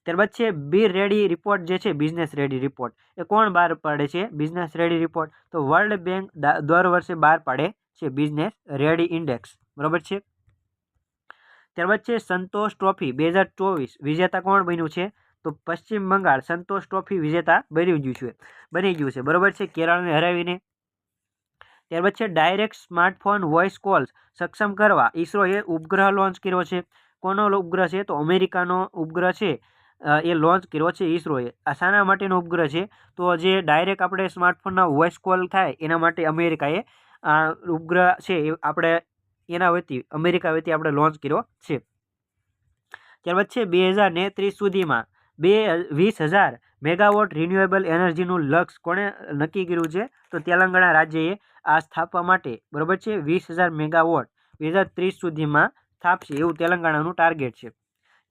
ત્યારબાદ છે બી રેડી રિપોર્ટ જે છે, બિઝનેસ રેડી રિપોર્ટ એ કોણ બહાર પાડે છે? બિઝનેસ રેડી રિપોર્ટ તો વર્લ્ડ બેંક દર વર્ષે બહાર પાડે છે બિઝનેસ રેડી ઇન્ડેક્સ, બરોબર છે. ત્યારબાદ છે સંતોષ ટ્રોફી 2024 વિજેતા કોણ બન્યું છે? તો પશ્ચિમ બંગાળ સંતોષ ટ્રોફી વિજેતા બની ગયું છે, બરોબર છે, કેરળને હરાવીને. ત્યારબાદ છે ડાયરેક્ટ સ્માર્ટફોન વોઇસ કોલ્સ સક્ષમ કરવા ઈસરોએ ઉપગ્રહ લોન્ચ કર્યો છે. કોનો ઉપગ્રહ છે? તો અમેરિકાનો ઉપગ્રહ છે, એ લોન્ચ કર્યો છે ઈસરોએ. આ શાના માટેનો ઉપગ્રહ છે? તો જે ડાયરેક્ટ આપણે સ્માર્ટફોનના વોઇસ કોલ થાય એના માટે અમેરિકાએ આ ઉપગ્રહ છે એ આપણે એના વતી અમેરિકા વતી આપણે લોન્ચ કર્યો છે. ત્યારબાદ છે 2030 સુધીમાં 20,000 મેગાવોટ રિન્યુએબલ એનર્જીનું લક્ષ્ય કોણે નક્કી કર્યું છે? તો તેલંગાણા રાજ્યએ આ સ્થાપવા માટે, બરોબર છે, 20,000 મેગાવોટ 2030 સુધીમાં સ્થાપશે એવું તેલંગાણાનું ટાર્ગેટ છે.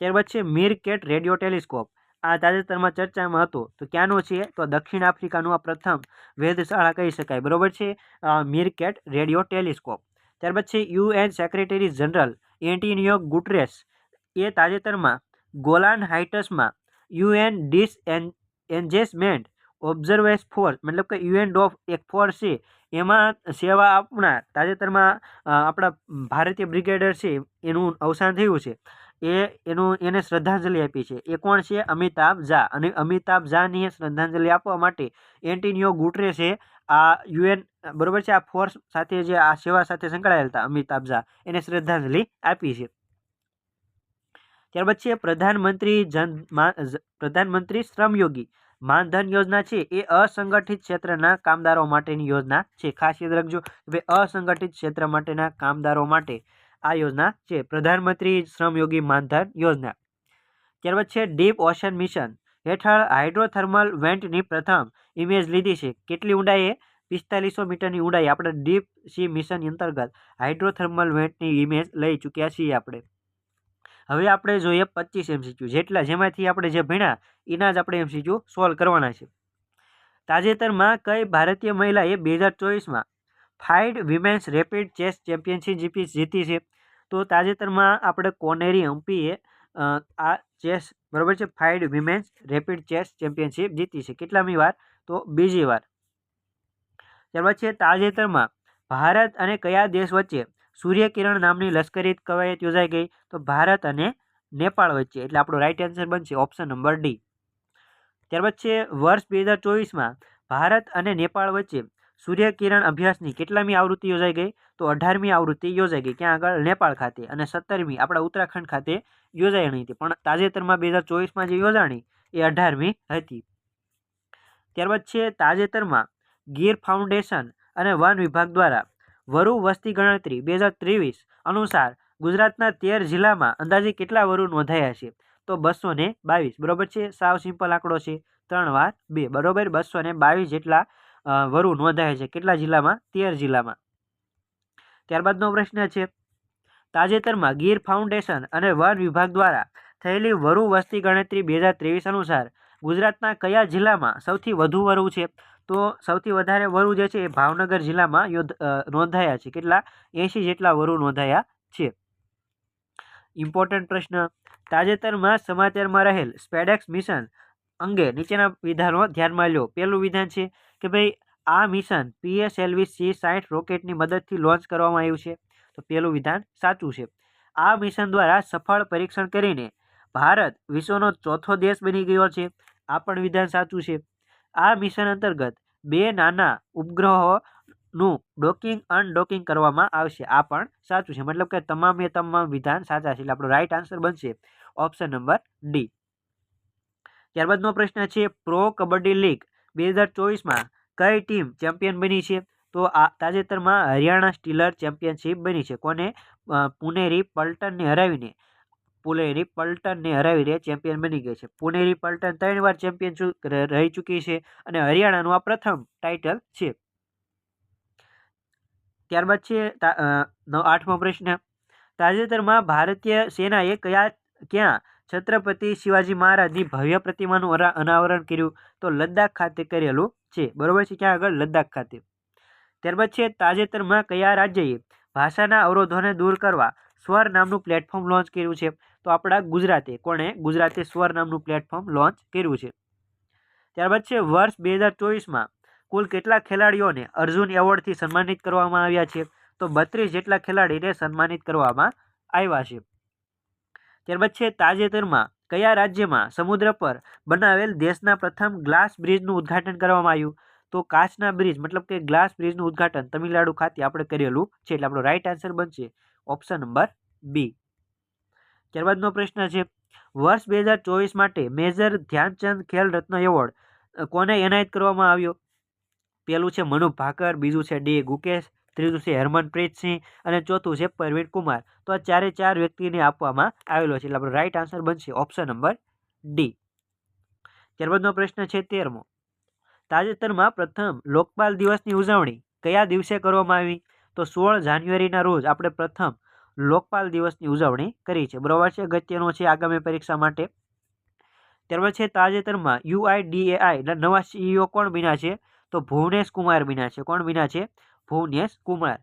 ત્યારબાદ છે મીરકેટ રેડિયો ટેલિસ્કોપ, આ તાજેતરમાં ચર્ચામાં હતો, તો ક્યાંનો છે? તો દક્ષિણ આફ્રિકાનું આ પ્રથમ વેધશાળા કહી શકાય, બરોબર છે, મીરકેટ રેડિયો ટેલિસ્કોપ. ત્યારબાદ છે UN secretary general Antonio Guterres એ તાજેતરમાં ગોલાન હાઇટ્સમાં UN ડિસએન્ગેજમેન્ટ ઓબ્ઝર્વેશન ફોર્સ મતલબ કે UN-DOF એક ફોર્સ છે એમાં સેવા આપનાર તાજેતરમાં આપણા ભારતીય બ્રિગેડર છે એનું અવસાન થયું છે. એને શ્રદ્ધાંજલિ આપી છે. એ કોણ છે? અમિતાભ ઝા. અને અમિતાભ ઝાની શ્રદ્ધાંજલિ આપવા માટે એન્ટોનિયો ગુટેરેસે આ UN, બરોબર છે, આ ફોર્સ સાથે જે આ સેવા સાથે સંકળાયેલા હતા અમિતાભ ઝા, એને શ્રદ્ધાંજલિ આપી છે. ત્યારબાદ છે પ્રધાનમંત્રી શ્રમયોગી માનધન યોજના છે એ અસંગઠિત ક્ષેત્રના કામદારો માટેની યોજના છે. ખાસ યાદ રાખજો કે અસંગઠિત ક્ષેત્ર માટેના કામદારો માટે આ યોજના છે, પ્રધાનમંત્રી શ્રમયોગી માનધન યોજના. ત્યારબાદ છે ડીપ ઓશન મિશન હેઠળ હાઇડ્રોથર્મલ વેન્ટની પ્રથમ ઇમેજ લીધી છે. કેટલી ઊંડાઈએ? 4500 મીટરની ઊંડાઈ આપણે ડીપ સી મિશન અંતર્ગત હાઇડ્રોથર્મલ વેન્ટની ઇમેજ લઈ ચૂક્યા છીએ આપણે. હવે આપણે જોઈએ 25 MCQ, જેમાંથી આપણે જે ભણ્યા એના જ આપણે MCQ સોલ્વ કરવાના છે. તાજેતરમાં કઈ ભારતીય મહિલાએ 2024માં ફાઇડ વિમેન્સ રેપિડ ચેસ ચેમ્પિયનશિપ જીતી છે? તો તાજેતરમાં આપણે કોનેરી હમ્પીએ આ ચેસ, બરોબર છે, ફાઇડ વિમેન્સ રેપિડ ચેસ ચેમ્પિયનશિપ જીતી છે. કેટલામી વાર? તો બીજી વાર. ત્યારબાદ છે તાજેતરમાં ભારત અને કયા દેશ વચ્ચે સૂર્યકિરણ નામની લશ્કરી કવાયત યોજાઈ ગઈ? તો ભારત અને નેપાળ વચ્ચે, એટલે આપણો રાઈટ આન્સર બનશે ઓપ્શન નંબર ડી. ત્યારબાદ છે વર્ષ 2024માં ભારત અને નેપાળ વચ્ચે સૂર્યકિરણ અભ્યાસની કેટલામી આવૃત્તિ યોજાઈ ગઈ? તો 18મી આવૃત્તિ યોજાઈ ગઈ. ક્યાં આગળ? નેપાળ ખાતે. અને 17મી આપણા ઉત્તરાખંડ ખાતે યોજાણી હતી, પણ તાજેતરમાં 2024માં જે યોજાણી એ 18મી હતી. ત્યારબાદ છે તાજેતરમાં ગીર ફાઉન્ડેશન અને વન વિભાગ દ્વારા વરુ વસ્તી ગણતરી 2023 અનુસાર ગુજરાતના 13 જિલ્લામાં અંદાજે કેટલા વરુ નોંધાયા છે? તો 222, બરોબર છે, સાવ સિમ્પલ આંકડો છે, 3 વાર 2, બરોબર, 222 જેટલા વરુ નોંધાયા છે. કેટલા જિલ્લામાં? 13 જિલ્લામાં. ત્યારબાદનો પ્રશ્ન છે તાજેતરમાં ગીર ફાઉન્ડેશન અને વન વિભાગ દ્વારા થયેલી વરુ વસ્તી ગણતરી 2023 અનુસાર ગુજરાતના કયા જિલ્લામાં સૌથી વધુ વરુ છે? તો સૌથી વધારે વરુ જે છે એ ભાવનગર જિલ્લામાં નોંધાયા છે. કેટલા? 80 જેટલા વરુ નોંધાયા છે. ઇમ્પોર્ટન્ટ પ્રશ્ન, તાજેતરમાં સમાચારમાં રહેલ સ્પેડેક્સ મિશન અંગે નીચેના વિધાનો ધ્યાનમાં લો. પહેલું વિધાન છે કે ભાઈ આ મિશન PSLV C-60 રોકેટની મદદથી લોન્ચ કરવામાં આવ્યું છે. તો પહેલું વિધાન સાચું છે. આ મિશન દ્વારા સફળ પરીક્ષણ કરીને ભારત વિશ્વનો 4થો દેશ બની ગયો છે. આ પણ વિધાન સાચું છે. આ મિશન અંતર્ગત 2 નાના ઉપગ્રહોનું ડોકિંગ અનડોકિંગ કરવામાં આવશે. આ પણ સાચું છે. મતલબ કે તમામ વિધાન સાચા છે, એટલે આપણો રાઈટ આન્સર બનશે ઓપ્શન નંબર ડી. ત્યારબાદનો પ્રશ્ન છે પ્રો કબડ્ડી લીગ 2024માં કઈ ટીમ ચેમ્પિયન બની છે? તો આ તાજેતરમાં હરિયાણા સ્ટીલર ચેમ્પિયનશિપ બની છે. કોને? પુનેરી પલ્ટનને હરાવીને ચેમ્પિયન બની ગઈ છે. પુનેરી પલ્ટન 3 વાર ચેમ્પિયન રહી ચૂકી છે અને હરિયાણાનું આ પ્રથમ ટાઇટલ છે. ત્યારબાદ છે 8મો પ્રશ્ન, તાજેતરમાં ભારતીય સેનાએ ક્યાં છત્રપતિ શિવાજી મહારાજની ભવ્ય પ્રતિમાનું અનાવરણ કર્યું? તો લદ્દાખ ખાતે કરેલું છે, બરોબર છે, ક્યાં આગળ? લદ્દાખ ખાતે. ત્યારબાદ છે તાજેતરમાં કયા રાજ્યએ ભાષાના અવરોધોને દૂર કરવા સ્વર નામનું પ્લેટફોર્મ લોન્ચ કર્યું છે? તો આપણા ગુજરાતે સ્વર નામનું પ્લેટફોર્મ લોન્ચ કર્યું છે. ત્યારબાદ છે વર્ષ 2024માં કુલ કેટલા ખેલાડીઓને અર્જુન એવોર્ડથી સન્માનિત કરવામાં આવ્યા છે? તો 32 જેટલા ખેલાડીને સન્માનિત કરવામાં આવ્યા છે. ત્યારબાદ છે તાજેતરમાં કયા રાજ્યમાં સમુદ્ર પર બનાવેલ દેશના પ્રથમ ગ્લાસ બ્રિજનું ઉદ્ઘાટન કરવામાં આવ્યું? તો કાચના બ્રિજ મતલબ કે ગ્લાસ બ્રિજનું ઉદ્ઘાટન તમિલનાડુ ખાતે આપણે કરેલું છે. એટલે આપણો રાઈટ આન્સર બનશે ઓપ્શન નંબર બી. ત્યારબાદનો પ્રશ્ન છે વર્ષ 2024 માટે મેજર ધ્યાનચંદ ખેલ રત્ન એવોર્ડ કોને એનાયત કરવામાં આવ્યો? પહેલું છે મનુ ભાકર, બીજું છે ડી ગુકેશ, ત્રીજું છે હરમનપ્રીત સિંહ અને ચોથું છે પ્રવીણ કુમાર. તો આ ચાર વ્યક્તિને આપવામાં આવેલો છે. એટલે આપણો રાઈટ આન્સર બનશે ઓપ્શન નંબર ડી. ત્યારબાદનો પ્રશ્ન છે 13મો. તાજેતરમાં પ્રથમ લોકપાલ દિવસની ઉજવણી કયા દિવસે કરવામાં આવી? તો 16 જાન્યુઆરીના રોજ આપણે પ્રથમ લોકપાલ દિવસની ઉજવણી કરી છે. બરોબર છે, અગત્યનો છે આગામી પરીક્ષા માટે. ત્યારબાદ છે તાજેતરમાં UIDAI ના નવા CEO કોણ બન્યા છે? તો ભુવનેશ કુમાર બન્યા છે. કોણ બન્યા છે? ભુવનેશ કુમાર.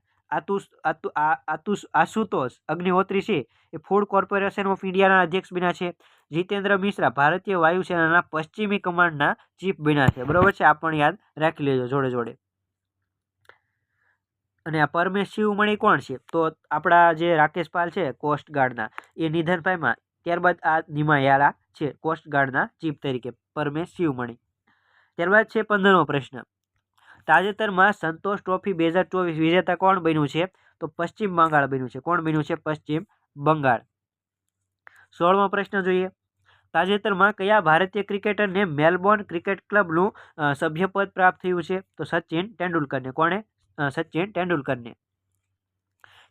આશુતોષ અગ્નિહોત્રી છે એ ફૂડ કોર્પોરેશન ઓફ ઇન્ડિયાના અધ્યક્ષ બન્યા છે. જીતેન્દ્ર મિશ્રા ભારતીય વાયુસેનાના પશ્ચિમી કમાન્ડના ચીફ બન્યા છે. બરોબર છે, આ પણ યાદ રાખી લેજો જોડે જોડે. અને આ પરમેશ શિવમણી કોણ છે? તો આપણા જે રાકેશ પાલ છે કોસ્ટગાર્ડના એ નિધન પામ્યા. ત્યારબાદ આ નિમાયારા છે કોસ્ટગાર્ડના ચીફ તરીકે પરમેશ શિવમણી. ત્યારબાદ છે 15મો પ્રશ્ન. તાજેતરમાં સંતોષ ટ્રોફી 2024 વિજેતા કોણ બન્યું છે? તો પશ્ચિમ બંગાળ બન્યું છે. કોણ બન્યું છે? પશ્ચિમ બંગાળ. 16મો પ્રશ્ન જોઈએ. તાજેતરમાં કયા ભારતીય ક્રિકેટરને મેલબોર્ન ક્રિકેટ ક્લબનું સભ્યપદ પ્રાપ્ત થયું છે? તો સચિન તેંડુલકરને. કોણે? સચિન તેંડુલકરને.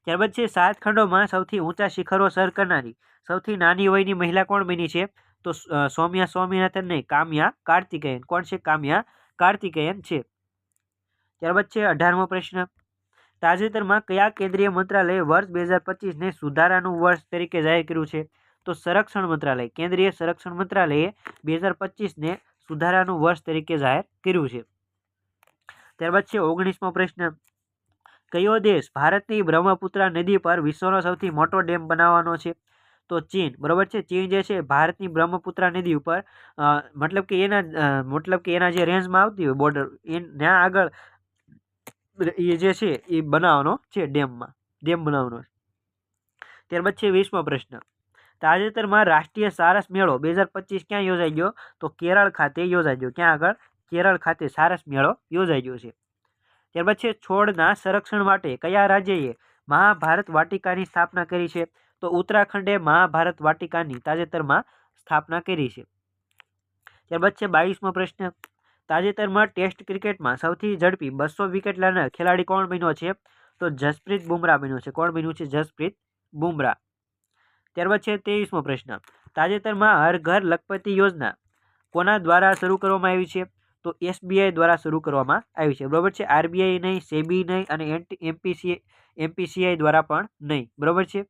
ત્યારબાદ છે 7 ખંડોમાં સૌથી ઊંચા શિખરો સર કરનારી સૌથી નાની વયની મહિલા કોણ બની છે? તો સૌમ્યા સ્વામીનાથન નહીં, કામ્યા કાર્તિકેયન. કોણ છે? કામ્યા કાર્તિકેયન છે. ત્યારબાદ છે 18મો પ્રશ્ન. તાજેતરમાં કયા કેન્દ્રીય મંત્રાલયે વર્ષ 2025ને સુધારાનું વર્ષ તરીકે જાહેર કર્યું છે? તો સંરક્ષણ મંત્રાલય. કેન્દ્રીય સંરક્ષણ મંત્રાલયે 2025ને સુધારાનું વર્ષ તરીકે જાહેર કર્યું છે. ત્યારબાદ છે 19મો પ્રશ્ન. કયો દેશ ભારતની બ્રહ્મપુત્રા નદી પર વિશ્વનો સૌથી મોટો ડેમ બનાવવાનો છે? તો ચીન. બરોબર છે, ચીન જે છે ભારતની બ્રહ્મપુત્રા નદી ઉપર મતલબ કે એના જે રેન્જમાં આવતી હોય બોર્ડર ત્યાં આગળ એ જે છે એ બનાવવાનો છે ડેમ બનાવવાનો છે. ત્યારબાદ છે 20મો પ્રશ્ન. તાજેતરમાં રાષ્ટ્રીય સારસ મેળો 2025 ક્યાં યોજાઈ ગયો? તો કેરળ ખાતે યોજાઈ ગયો. ક્યાં આગળ? કેરળ ખાતે સારસ મેળો યોજાઈ ગયો છે. ત્યારબાદ છે છોડના સંરક્ષણ માટે કયા રાજ્યએ મહાભારત વાટિકાની સ્થાપના કરી છે? તો ઉત્તરાખંડે મહાભારત વાટિકાની તાજેતરમાં સ્થાપના કરી છે. ત્યારબાદ છે 22મો પ્રશ્ન. તાજેતરમાં ટેસ્ટ ક્રિકેટમાં સૌથી ઝડપી 200 વિકેટ લેનાર ખેલાડી કોણ બન્યો છે? તો જસપ્રીત બુમરાહ બન્યો છે. કોણ બન્યું છે? જસપ્રીત બુમરાહ. ત્યારબાદ છે 23મો પ્રશ્ન. તાજેતરમાં હર ઘર લખપતિ યોજના કોના દ્વારા શરૂ કરવામાં આવી છે? તો SBI દ્વારા શરૂ કરવામાં આવી છે. બરોબર છે, RBI નહીં, સેબી નહીં અને MPCI દ્વારા પણ નહીં. બરોબર છે.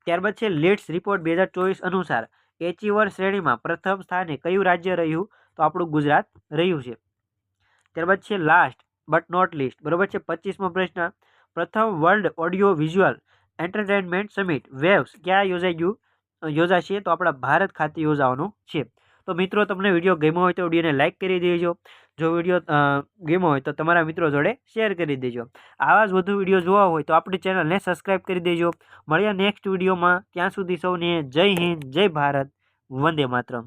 ત્યારબાદ છે લીડ્સ રિપોર્ટ 2024 અનુસાર એચીવર શ્રેણીમાં પ્રથમ સ્થાને કયું રાજ્ય રહ્યું? તો આપણું ગુજરાત રહ્યું છે. ત્યારબાદ છે લાસ્ટ બટ નોટ લીસ્ટ. બરોબર છે, 25મો પ્રશ્ન. પ્રથમ world audio visual entertainment summit waves ક્યાં યોજાશે? તો આપણા ભારત ખાતે યોજાવાનું છે. તો મિત્રો, તમને વિડીયો ગમ્યો હોય તો વિડીયોને લાઇક કરી દેજો. જો વિડીયો ગમ્યો હોય તો તમારા મિત્રો જોડે શેર કરી દેજો. આવા જ વધુ વિડીયો જોવા હોય તો આપણી ચેનલને સબસ્ક્રાઈબ કરી દેજો. મળીએ નેક્સ્ટ વિડીયોમાં. ત્યાં સુધી સૌને જય હિન્દ, જય ભારત, વંદે માતરમ.